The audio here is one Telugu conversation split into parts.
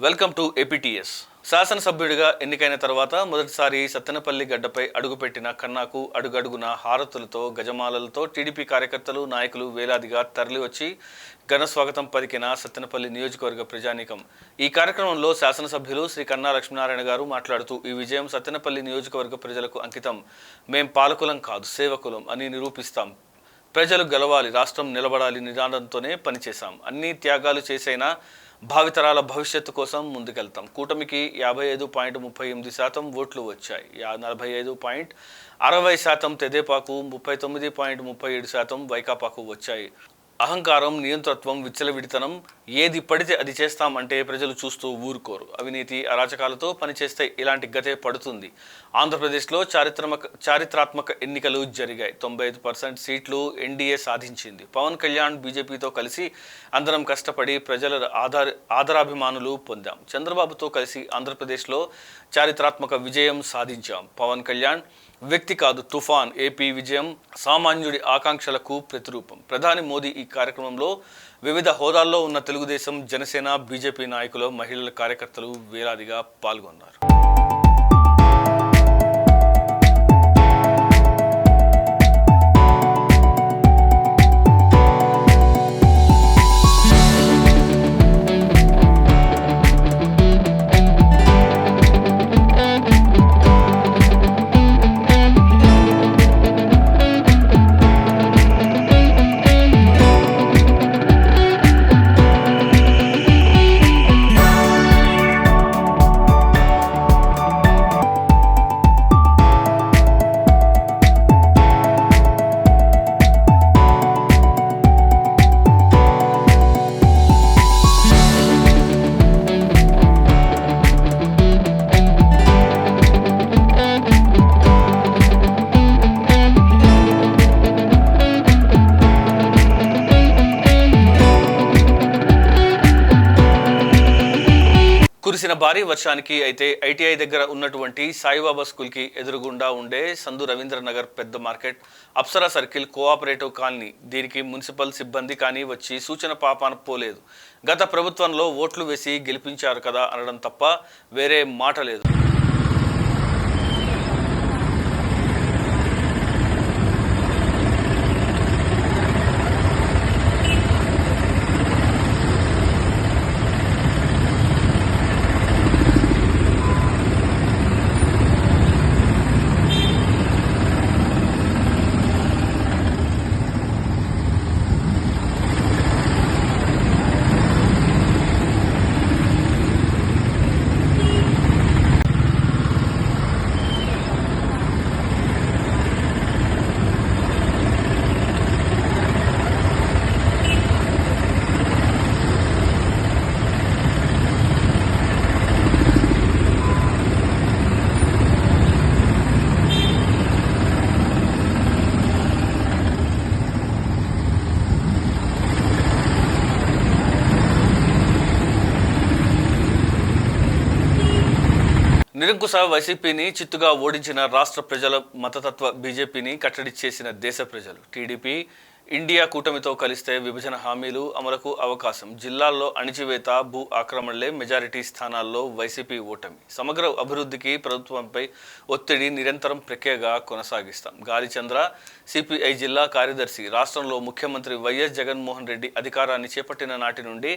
Welcome to APTS. శాసనసభ్యుడిగా ఎన్నికైన తర్వాత మొదటిసారి సత్తెనపల్లి గడ్డపై అడుగుపెట్టిన కన్నాకు అడుగడుగున హారతులతో గజమాలలతో టీడీపీ కార్యకర్తలు నాయకులు వేలాదిగా తరలివచ్చి ఘన స్వాగతం పలికిన సత్తెనపల్లి నియోజకవర్గ ప్రజానీకం. ఈ కార్యక్రమంలో శాసనసభ్యులు శ్రీ కన్నా లక్ష్మీనారాయణ గారు మాట్లాడుతూ, ఈ విజయం సత్తెనపల్లి నియోజకవర్గ ప్రజలకు అంకితం. మేం పాలకులం కాదు, సేవకులం అని నిరూపిస్తాం. ప్రజలు గెలవాలి, రాష్ట్రం నిలబడాలి నినాదంతోనే పనిచేశాం. అన్ని త్యాగాలు చేసైనా భావితరాల భవిష్యత్తు కోసం ముందుకెళ్తాం. కూటమికి 55.38% ఓట్లు వచ్చాయి. 45.60% తెదేపాకు, 39.37% వైకాపాకు వచ్చాయి. అహంకారం, నియంతృత్వం, విచ్చలవిడితనం, ఏది పడితే అది చేస్తామంటే ప్రజలు చూస్తూ ఊరుకోరు. అవినీతి, అరాచకాలతో పనిచేస్తే ఇలాంటి గతే పడుతుంది. ఆంధ్రప్రదేశ్లో చారిత్రాత్మక ఎన్నికలు జరిగాయి. 95% సీట్లు ఎన్డీఏ సాధించింది. పవన్ కళ్యాణ్ బీజేపీతో కలిసి అందరం కష్టపడి ప్రజల ఆదరాభిమానులు పొందాం. చంద్రబాబుతో కలిసి ఆంధ్రప్రదేశ్లో చారిత్రాత్మక విజయం సాధించాం. పవన్ కళ్యాణ్ వ్యక్తి కాదు, తుఫాన్. ఏపీ విజయం సామాన్యుడి ఆకాంక్షలకు ప్రతిరూపం. ప్రధాని మోదీ ఈ కార్యక్రమంలో వివిధ హోదాల్లో ఉన్న తెలుగుదేశం, జనసేన, బీజేపీ నాయకులు, మహిళల కార్యకర్తలు వేలాదిగా పాల్గొన్నారు. కురిసిన భారీ వర్షానికి అయితే ఐటీఐ దగ్గర ఉన్నటువంటి సాయిబాబా స్కూల్కి ఎదురుగుండా ఉండే సందు రవీంద్రనగర్ పెద్ద market, Apsara circle, cooperative colony, దీనికి మున్సిపల్ సిబ్బంది కానీ వచ్చి సూచన పాపాన పోలేదు. గత ప్రభుత్వంలో ఓట్లు వేసి గెలిపించారు కదా అనడం తప్ప వేరే మాట లేదు. నిరంకుశ వైసీపీని చిత్తుగా ఓడించిన రాష్ట్ర ప్రజల మతతత్వ బీజేపీని కట్టడి చేసిన దేశ ప్రజలు. టీడీపీ ఇండియా కూటమితో కలిస్తే విభజన హామీలు అమలుకు అవకాశం. జిల్లాల్లో అణిచివేత, భూ ఆక్రమణలే మెజారిటీ స్థానాల్లో వైసీపీ ఓటమి. సమగ్ర అభివృద్ధికి ప్రభుత్వంపై ఒత్తిడి నిరంతరం ప్రక్రియగా కొనసాగిస్తాం. గాలిచంద్ర, సిపిఐ జిల్లా కార్యదర్శి. రాష్ట్రంలో ముఖ్యమంత్రి వైఎస్ జగన్మోహన్ రెడ్డి అధికారాన్ని చేపట్టిన నాటి నుండి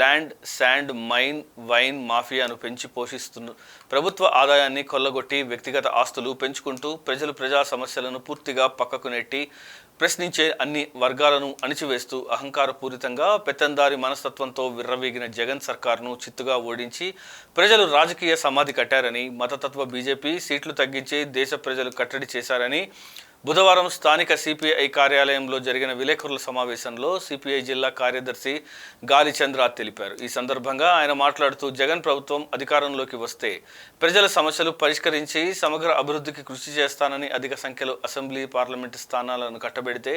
ల్యాండ్, శాండ్, మైన్, వైన్ మాఫియాను పెంచి పోషిస్తున్న ప్రభుత్వ ఆదాయాన్ని కొల్లగొట్టి వ్యక్తిగత ఆస్తులు పెంచుకుంటూ ప్రజా సమస్యలను పూర్తిగా పక్కకు నెట్టి ప్రశ్నించే అన్ని వర్గాలను అణిచివేస్తూ అహంకారపూరితంగా పెత్తందారి మనస్తత్వంతో విర్రవీగిన జగన్ సర్కార్ను చిత్తుగా ఓడించి ప్రజలు రాజకీయ సమాధి కట్టారని, మతతత్వ బీజేపీ సీట్లు తగ్గించి దేశ ప్రజలు కట్టడి చేశారని బుధవారం స్థానిక సిపిఐ కార్యాలయంలో జరిగిన విలేకరుల సమావేశంలో సిపిఐ జిల్లా కార్యదర్శి గాలిచంద్ర తెలిపారు. ఈ సందర్భంగా ఆయన మాట్లాడుతూ, జగన్ ప్రభుత్వం అధికారంలోకి వస్తే ప్రజల సమస్యలు పరిష్కరించి సమగ్ర అభివృద్ధికి కృషి చేస్తానని, అధిక సంఖ్యలో అసెంబ్లీ, పార్లమెంటు స్థానాలను కట్టబెడితే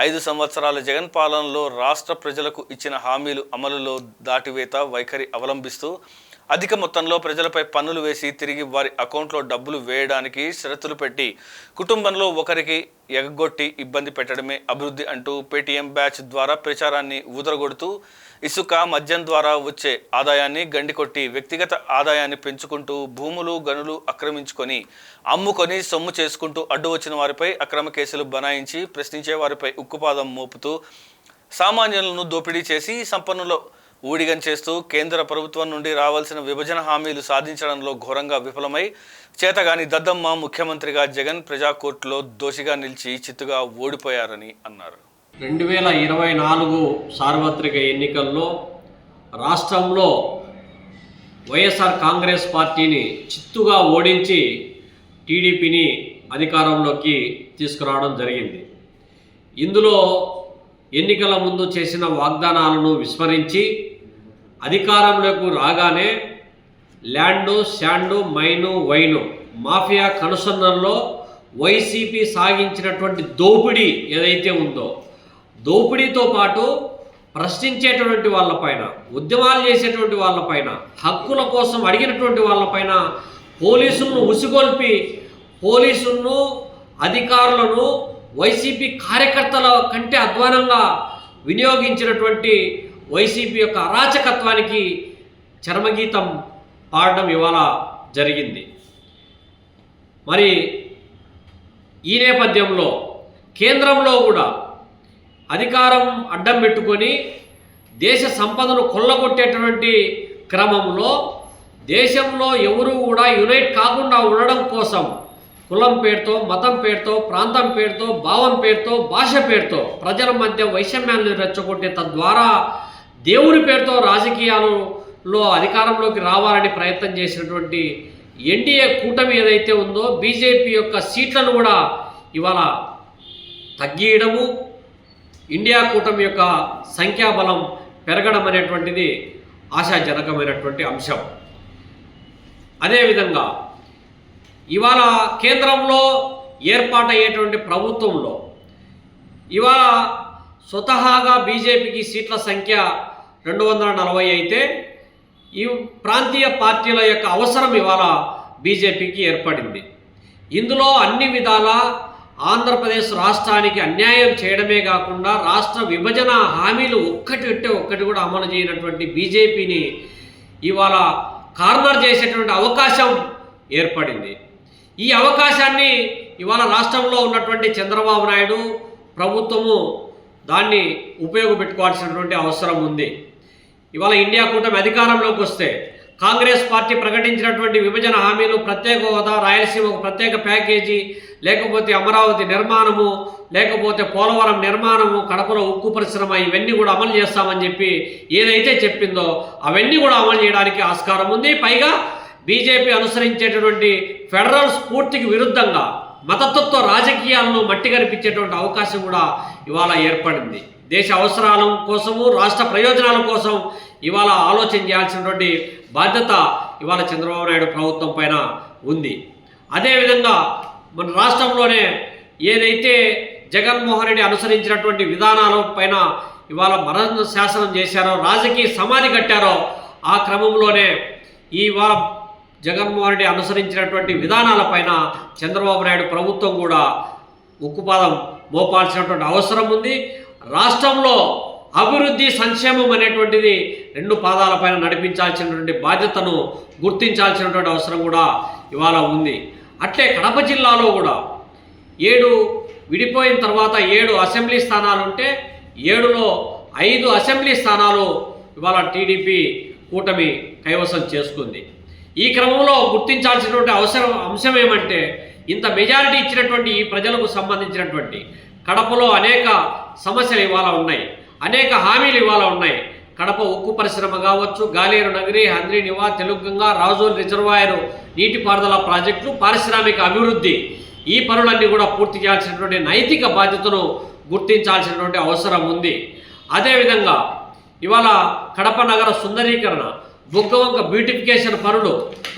5 సంవత్సరాల జగన్ పాలనలో రాష్ట్ర ప్రజలకు ఇచ్చిన హామీలు అమలులో దాటివేత వైఖరి అవలంబిస్తూ అధిక మొత్తంలో ప్రజలపై పన్నులు వేసి తిరిగి వారి అకౌంట్లో డబ్బులు వేయడానికి షరతులు పెట్టి కుటుంబంలో ఒకరికి ఎగగొట్టి ఇబ్బంది పెట్టడమే అభివృద్ధి అంటూ పేటీఎం బ్యాచ్ ద్వారా ప్రచారాన్ని ఊదరగొడుతూ ఇసుక మద్యం ద్వారా వచ్చే ఆదాయాన్ని గండికొట్టి వ్యక్తిగత ఆదాయాన్ని పెంచుకుంటూ భూములు గనులు ఆక్రమించుకొని అమ్ముకొని సొమ్ము చేసుకుంటూ అడ్డు వచ్చిన వారిపై అక్రమ కేసులు బనాయించి ప్రశ్నించే వారిపై ఉక్కుపాదం మోపుతూ సామాన్యులను దోపిడీ చేసి సంపన్నుల ఊడిగం చేస్తూ కేంద్ర ప్రభుత్వం నుండి రావాల్సిన విభజన హామీలు సాధించడంలో ఘోరంగా విఫలమై చేతగాని దద్దమ్మ ముఖ్యమంత్రిగా జగన్ ప్రజాకోర్టులో దోషిగా నిలిచి చిత్తుగా ఓడిపోయారని అన్నారు. 2024 సార్వత్రిక ఎన్నికల్లో రాష్ట్రంలో వైఎస్ఆర్ కాంగ్రెస్ పార్టీని చిత్తుగా ఓడించి టీడీపీని అధికారంలోకి తీసుకురావడం జరిగింది. ఇందులో ఎన్నికల ముందు చేసిన వాగ్దానాలను విస్మరించి అధికారంలోకి రాగానే land sand mine wine mafia కనుసన్నల్లో వైసీపీ సాగించినటువంటి దోపిడీ ఏదైతే ఉందో దోపిడీతో పాటు ప్రశ్నించేటువంటి వాళ్ళపైన ఉద్యమాలు చేసేటువంటి వాళ్ళపైన హక్కుల కోసం అడిగినటువంటి వాళ్ళపైన పోలీసులను ఉసిగొల్పి పోలీసులను అధికారులను వైసీపీ కార్యకర్తల కంటే అధ్వానంగా వినియోగించినటువంటి వైసీపీ యొక్క అరాచకత్వానికి చరమగీతం పాడడం ఇవాళ జరిగింది. మరి ఈ నేపథ్యంలో కేంద్రంలో కూడా అధికారం అడ్డం పెట్టుకొని దేశ సంపదను కొల్లగొట్టేటువంటి క్రమంలో దేశంలో ఎవరూ కూడా యునైట్ కాకుండా ఉండడం కోసం కులం పేరుతో మతం పేరుతో ప్రాంతం పేరుతో భావం పేరుతో భాష పేరుతో ప్రజల మధ్య వైషమ్యాలను రెచ్చగొట్టే తద్వారా దేవుడి పేరుతో రాజకీయాలలో అధికారంలోకి రావాలని ప్రయత్నం చేసినటువంటి ఎన్డీఏ కూటమి ఏదైతే ఉందో బీజేపీ యొక్క సీట్లను కూడా ఇవాళ తగ్గియడము ఇండియా కూటమి యొక్క సంఖ్యాబలం పెరగడం అనేటువంటిది ఆశాజనకమైనటువంటి అంశం. అదేవిధంగా ఇవాళ కేంద్రంలో ఏర్పాటయ్యేటువంటి ప్రభుత్వంలో ఇవాళ స్వతహాగా బీజేపీకి సీట్ల సంఖ్య 240 అయితే ఈ ప్రాంతీయ పార్టీల యొక్క అవసరం ఇవాళ బీజేపీకి ఏర్పడింది. ఇందులో అన్ని విధాల ఆంధ్రప్రదేశ్ రాష్ట్రానికి అన్యాయం చేయడమే కాకుండా రాష్ట్ర విభజన హామీలు ఒక్కటి కూడా అమలు చేయనటువంటి బీజేపీని ఇవాళ కార్నర్ చేసేటువంటి అవకాశం ఏర్పడింది. ఈ అవకాశాన్ని ఇవాళ రాష్ట్రంలో ఉన్నటువంటి చంద్రబాబు నాయుడు ప్రభుత్వము దాన్ని ఉపయోగపెట్టుకోవాల్సినటువంటి అవసరం ఉంది. ఇవాళ ఇండియా కూటమి అధికారంలోకి వస్తే కాంగ్రెస్ పార్టీ ప్రకటించినటువంటి విభజన హామీలు ప్రత్యేక హోదా, రాయలసీమకు ప్రత్యేక ప్యాకేజీ, లేకపోతే అమరావతి నిర్మాణము, లేకపోతే పోలవరం నిర్మాణము, కడపలో ఉక్కు పరిశ్రమ ఇవన్నీ కూడా అమలు చేస్తామని చెప్పి ఏదైతే చెప్పిందో అవన్నీ కూడా అమలు చేయడానికి ఆస్కారం ఉంది. పైగా బీజేపీ అనుసరించేటటువంటి ఫెడరల్ స్ఫూర్తికి విరుద్ధంగా మతతత్వ రాజకీయాలను మట్టి కనిపించేటువంటి అవకాశం కూడా ఇవాళ ఏర్పడింది. దేశ అవసరాల కోసము రాష్ట్ర ప్రయోజనాల కోసం ఇవాళ ఆలోచన చేయాల్సినటువంటి బాధ్యత ఇవాళ చంద్రబాబు నాయుడు ప్రభుత్వం పైన ఉంది. అదేవిధంగా మన రాష్ట్రంలోనే ఏదైతే జగన్మోహన్ రెడ్డి అనుసరించినటువంటి విధానాల పైన ఇవాళ మరణ శాసనం చేశారో, రాజకీయ సమాధి కట్టారో, ఆ క్రమంలోనే ఇవాళ జగన్మోహన్ రెడ్డి అనుసరించినటువంటి విధానాలపైన చంద్రబాబు నాయుడు ప్రభుత్వం కూడా ఉక్కుపాదం మోపాల్సినటువంటి అవసరం ఉంది. రాష్ట్రంలో అభివృద్ధి సంక్షేమం అనేటువంటిది 2 పాదాలపైన నడిపించాల్సినటువంటి బాధ్యతను గుర్తించాల్సినటువంటి అవసరం కూడా ఇవాళ ఉంది. అట్లే కడప జిల్లాలో కూడా 7 విడిపోయిన తర్వాత 7 అసెంబ్లీ స్థానాలు ఉంటే 7లో 5 అసెంబ్లీ స్థానాలు ఇవాళ టీడీపీ కూటమి కైవసం చేసుకుంది. ఈ క్రమంలో గుర్తించాల్సినటువంటి అంశం ఏమంటే ఇంత మెజారిటీ ఇచ్చినటువంటి ఈ ప్రజలకు సంబంధించినటువంటి కడపలో అనేక సమస్యలు ఇవాళ ఉన్నాయి, అనేక హామీలు ఇవాళ ఉన్నాయి. కడప ఉక్కు పరిశ్రమ కావచ్చు, గాలేరు నగరి, హంద్రీ నివా, తెలుగంగా, రాజోల్ రిజర్వాయర్ నీటిపారుదల ప్రాజెక్టులు, పారిశ్రామిక అభివృద్ధి, ఈ పనులన్నీ కూడా పూర్తి చేయాల్సినటువంటి నైతిక బాధ్యతను గుర్తించాల్సినటువంటి అవసరం ఉంది. అదేవిధంగా ఇవాళ కడప నగర సుందరీకరణ, బుగ్గవంక బ్యూటిఫికేషన్ పనులు,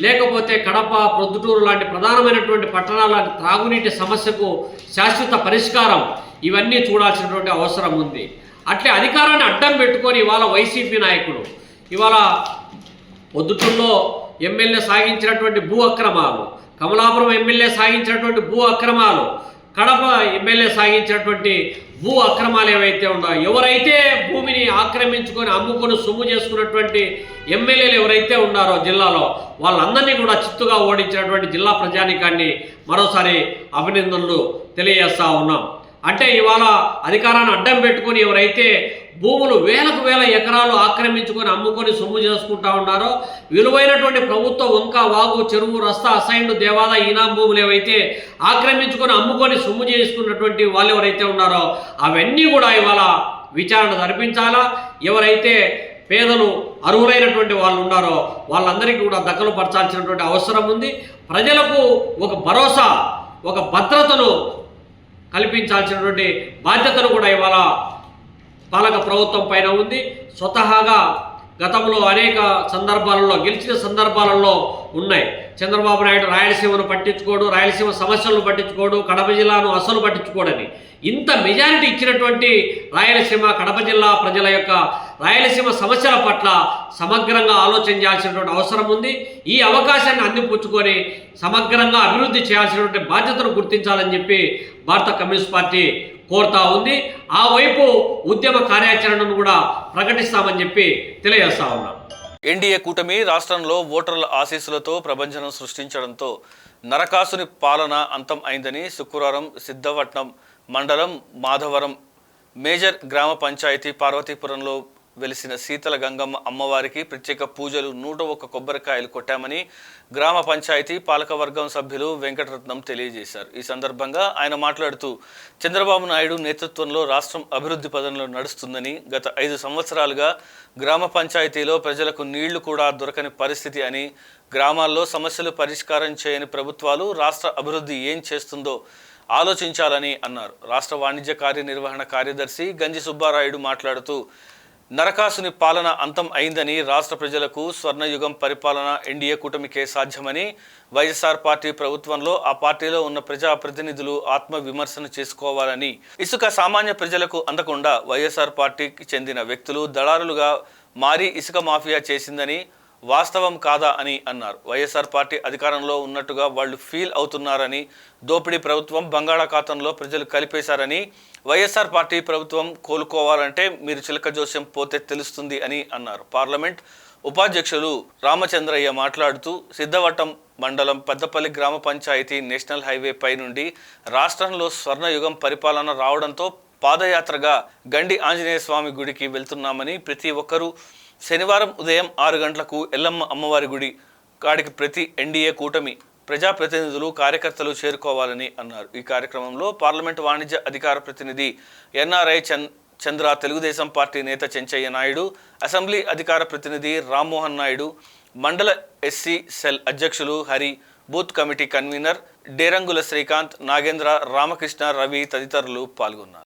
లేకపోతే కడప, ప్రొద్దుటూరు లాంటి ప్రధానమైనటువంటి పట్టణాల త్రాగునీటి సమస్యకు శాశ్వత పరిష్కారం, ఇవన్నీ చూడాల్సినటువంటి అవసరం ఉంది. అట్లే అధికారాన్ని అడ్డం పెట్టుకొని ఇవాళ వైసీపీ నాయకులు ఇవాళ పొద్దుటూరులో ఎమ్మెల్యే సాగించినటువంటి భూ అక్రమాలు, కమలాపురం ఎమ్మెల్యే సాగించినటువంటి భూ అక్రమాలు, కడప ఎమ్మెల్యే సాగించినటువంటి భూ అక్రమాలు ఏవైతే ఉన్నాయో, ఎవరైతే భూమిని ఆక్రమించుకొని అమ్ముకొని సొమ్ము చేసుకున్నటువంటి ఎమ్మెల్యేలు ఎవరైతే ఉన్నారో జిల్లాలో, వాళ్ళందరినీ కూడా చిత్తుగా ఓడించినటువంటి జిల్లా ప్రజానీకాన్ని మరోసారి అభినందనలు తెలియజేస్తూ ఉన్నాం. అంటే ఇవాళ అధికారాన్ని అడ్డం పెట్టుకొని ఎవరైతే భూములు వేలకు వేల ఎకరాలు ఆక్రమించుకొని అమ్ముకొని సొమ్ము చేసుకుంటా ఉన్నారో, విలువైనటువంటి ప్రభుత్వ వంక, వాగు, చెరువు, రస్తా, అసైన్డ్, దేవాదాయ, ఈనాం భూములు ఏవైతే ఆక్రమించుకొని అమ్ముకొని సొమ్ము చేసుకున్నటువంటి వాళ్ళు ఎవరైతే ఉన్నారో అవన్నీ కూడా ఇవాళ విచారణ జరిపించాలా. ఎవరైతే పేదలు అర్హులైనటువంటి వాళ్ళు ఉన్నారో వాళ్ళందరికీ కూడా దఖలు పరచాల్సినటువంటి అవసరం ఉంది. ప్రజలకు ఒక భరోసా, ఒక భద్రతను కల్పించాల్సినటువంటి బాధ్యతను కూడా ఇవాళ పాలక ప్రభుత్వం పైన ఉంది. స్వతహాగా గతంలో అనేక సందర్భాలలో, గెలిచిన సందర్భాలలో ఉన్నాయి. చంద్రబాబు నాయుడు రాయలసీమను పట్టించుకోడు, రాయలసీమ సమస్యలను పట్టించుకోడు, కడప జిల్లాను అసలు పట్టించుకోడని ఇంత మెజారిటీ ఇచ్చినటువంటి రాయలసీమ, కడప జిల్లా ప్రజల యొక్క రాయలసీమ సమస్యల పట్ల సమగ్రంగా ఆలోచన చేయాల్సినటువంటి అవసరం ఉంది. ఈ అవకాశాన్ని అందిపుచ్చుకొని సమగ్రంగా అభివృద్ధి చేయాల్సినటువంటి బాధ్యతను గుర్తించాలని చెప్పి భారత కమ్యూనిస్ట్ పార్టీ కోరుతా ఉంది. ఆ వైపు ఉద్యమ కార్యాచరణను కూడా ప్రకటిస్తామని చెప్పి తెలియజేస్తా ఉన్నాం. ఎన్డీఏ కూటమి రాష్ట్రంలో ఓటర్ల ఆశీస్సులతో ప్రభంజనం సృష్టించడంతో నరకాసుని పాలన అంతం అయిందని శుక్రవారం సిద్ధవట్నం మండలం మాధవరం మేజర్ గ్రామ పంచాయతీ పార్వతీపురంలో వెలిసిన శీతల గంగమ్మ అమ్మవారికి ప్రత్యేక పూజలు 101 కొబ్బరికాయలు కొట్టామని గ్రామ పంచాయతీ పాలకవర్గం సభ్యులు వెంకటరత్నం తెలియజేశారు. ఈ సందర్భంగా ఆయన మాట్లాడుతూ చంద్రబాబు నాయుడు నేతృత్వంలో రాష్ట్రం అభివృద్ధి పదంలో నడుస్తుందని, గత 5 సంవత్సరాలుగా గ్రామ పంచాయతీలో ప్రజలకు నీళ్లు కూడా దొరకని పరిస్థితి అని, గ్రామాల్లో సమస్యలు పరిష్కారం చేయని ప్రభుత్వాలు రాష్ట్ర అభివృద్ధి ఏం చేస్తుందో ఆలోచించాలని అన్నారు. రాష్ట్ర వాణిజ్య కార్యనిర్వహణ కార్యదర్శి గంజి సుబ్బారాయుడు మాట్లాడుతూ నరకాసుని పాలన అంతం అయిందని, రాష్ట్ర ప్రజలకు స్వర్ణయుగం పరిపాలన ఎన్డీఏ కూటమికే సాధ్యమని, వైఎస్ఆర్ పార్టీ ప్రభుత్వంలో ఆ పార్టీలో ఉన్న ప్రజాప్రతినిధులు ఆత్మవిమర్శన చేసుకోవాలని, ఇసుక సామాన్య ప్రజలకు అందకుండా వైఎస్ఆర్ పార్టీకి చెందిన వ్యక్తులు దళారులుగా మారి ఇసుక మాఫియా చేసిందని, వాస్తవం కాదా అని అన్నారు. వైఎస్ఆర్ పార్టీ అధికారంలో ఉన్నట్టుగా వాళ్ళు ఫీల్ అవుతున్నారని, దోపిడీ ప్రభుత్వం బంగాళాఖాతంలో ప్రజలు కలిపేశారని, వైఎస్ఆర్ పార్టీ ప్రభుత్వం కోలుకోవాలంటే మీరు చిలక జోస్యం పోతే తెలుస్తుంది అని అన్నారు. పార్లమెంట్ ఉపాధ్యక్షులు రామచంద్రయ్య మాట్లాడుతూ సిద్ధవటం మండలం పెద్దపల్లి గ్రామ పంచాయతీ నేషనల్ హైవే పై నుండి రాష్ట్రంలో స్వర్ణయుగం పరిపాలన రావడంతో పాదయాత్రగా గండి ఆంజనేయ స్వామి గుడికి వెళ్తున్నామని, ప్రతి ఒక్కరూ శనివారం ఉదయం 6 గంటలకు ఎల్లమ్మ అమ్మవారి గుడి కాడికి ప్రతి ఎన్డీఏ కూటమి ప్రజాప్రతినిధులు, కార్యకర్తలు చేరుకోవాలని అన్నారు. ఈ కార్యక్రమంలో పార్లమెంటు వాణిజ్య అధికార ప్రతినిధి ఎన్ఆర్ఐ చంద్ర, తెలుగుదేశం పార్టీ నేత చెంచయ్య నాయుడు, అసెంబ్లీ అధికార ప్రతినిధి రామ్మోహన్ నాయుడు, మండల ఎస్సీ సెల్ అధ్యక్షులు Hari, booth committee convener Derangula Srikanth, Nagendra, Ramakrishna, Ravi తదితరులు పాల్గొన్నారు.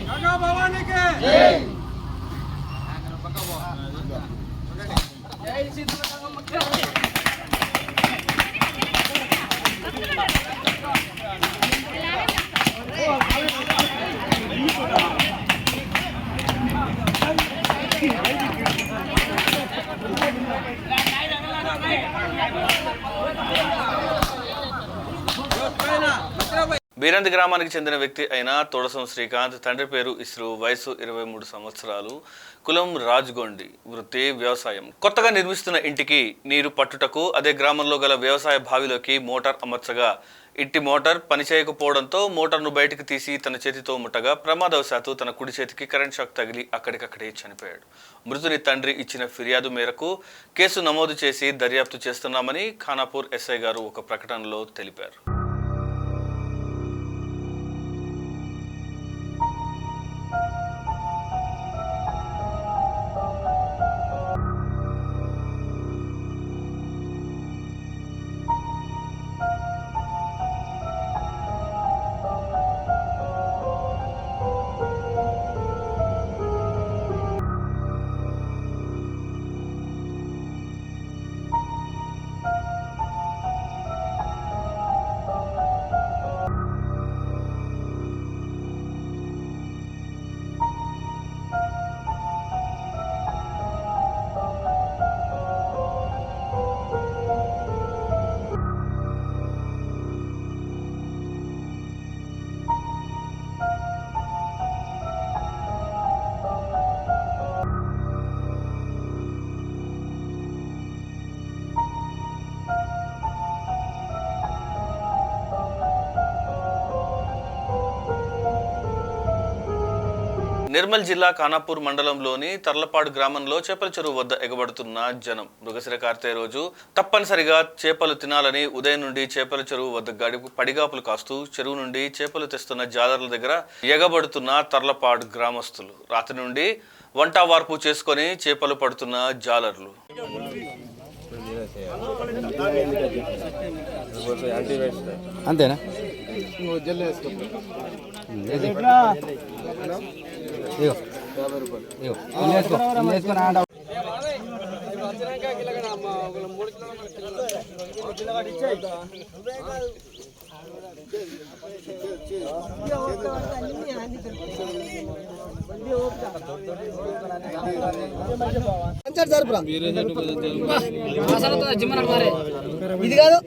गंगा भवानी के బీరంది గ్రామానికి చెందిన వ్యక్తి అయిన తోడసం శ్రీకాంత్, తండ్రి పేరు ఇస్రు, వయసు 23 సంవత్సరాలు, కులం రాజ్గొండి, వృత్తి వ్యవసాయం. కొత్తగా నిర్మిస్తున్న ఇంటికి నీరు పట్టుటకు అదే గ్రామంలో గల వ్యవసాయ బావిలోకి మోటార్ అమర్చగా ఇంటి మోటార్ పనిచేయకపోవడంతో మోటార్ను బయటకు తీసి తన చేతితో ముట్టగా ప్రమాదవశాత్తు తన కుడి చేతికి కరెంట్ షాక్ తగిలి అక్కడికక్కడే చనిపోయాడు. మృతుని తండ్రి ఇచ్చిన ఫిర్యాదు మేరకు కేసు నమోదు చేసి దర్యాప్తు చేస్తున్నామని ఖానాపూర్ ఎస్ఐ గారు ఒక ప్రకటనలో తెలిపారు. నిర్మల్ జిల్లా ఖానాపూర్ మండలంలోని తర్లపాడు గ్రామంలో చేపల చెరువు వద్ద ఎగబడుతున్న జనం. మృగశిర కార్తె రోజు తప్పనిసరిగా చేపలు తినాలని ఉదయం నుండి చేపల చెరువు వద్ద పడిగాపులు కాస్తూ చెరువు నుండి చేపలు తెస్తున్న జాలర్ల దగ్గర ఎగబడుతున్న తర్లపాడు గ్రామస్తులు. రాత్రి నుండి వంట వార్పు చేసుకొని చేపలు పడుతున్న జాలర్లు. అంతేనా? ఇది కాదు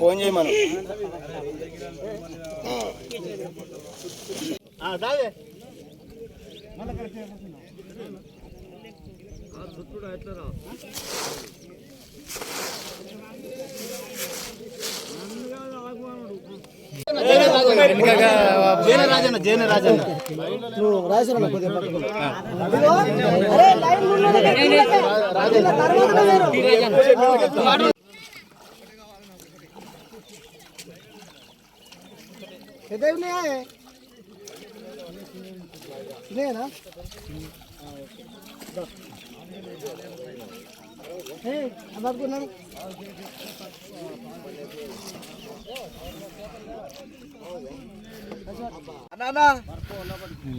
ఫోన్ చేయమను. జైన నువ్వు రాజన్న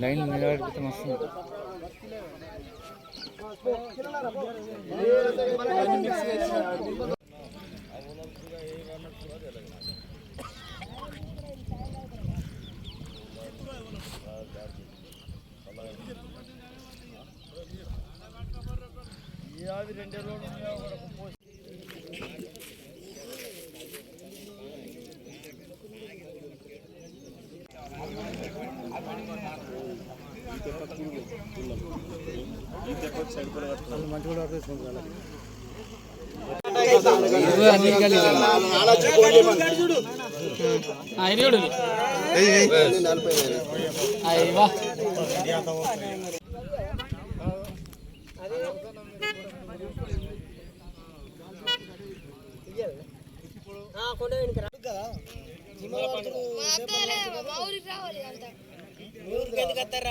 లైన్ నిలబడితే మస్తు.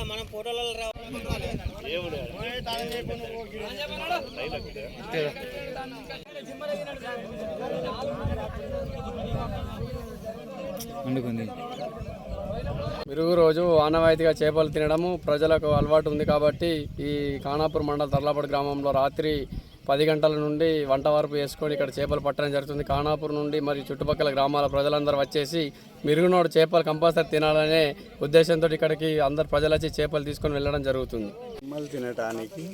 మనం ఫోటోలలో వండుకుంది. మెరుగు రోజు ఆనవాయితీగా చేపలు తినడము ప్రజలకు అలవాటు ఉంది కాబట్టి ఈ ఖానాపూర్ మండల తర్లాపూర్ గ్రామంలో రాత్రి 10 గంటల నుండి వంట వరకు వేసుకొని ఇక్కడ చేపలు పట్టడం జరుగుతుంది. ఖానాపూర్ నుండి మరియు చుట్టుపక్కల గ్రామాల ప్రజలందరూ వచ్చేసి మెరుగునోడు చేపలు కంపల్సరీ తినాలనే ఉద్దేశంతో ఇక్కడికి అందరు ప్రజలు వచ్చి చేపలు తీసుకొని వెళ్ళడం జరుగుతుంది. చేపలు తినటానికి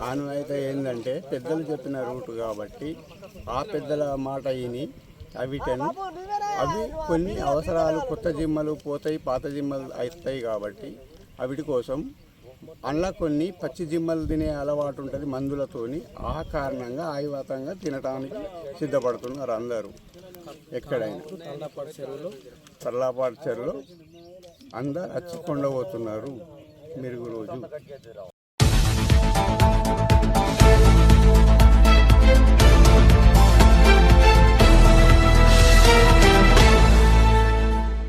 ఆనవాయితీ ఏంటంటే పెద్దలు చెప్పిన రూటు కాబట్టి ఆ పెద్దల మాట విని అవి కొన్ని అవసరాలు కొత్త జిమ్మలు పోతాయి, పాత జిమ్మలు అవుతాయి కాబట్టి అవిటి కోసం అందులో కొన్ని పచ్చి జిమ్మలు తినే అలవాటు ఉంటుంది మందులతోని. ఆ కారణంగా ఆయువాతంగా తినడానికి సిద్ధపడుతున్నారు అందరూ. ఎక్కడైనా తర్లాపాటు చెరువులో అందరు వచ్చి కొండపోతున్నారు మెరుగు రోజు.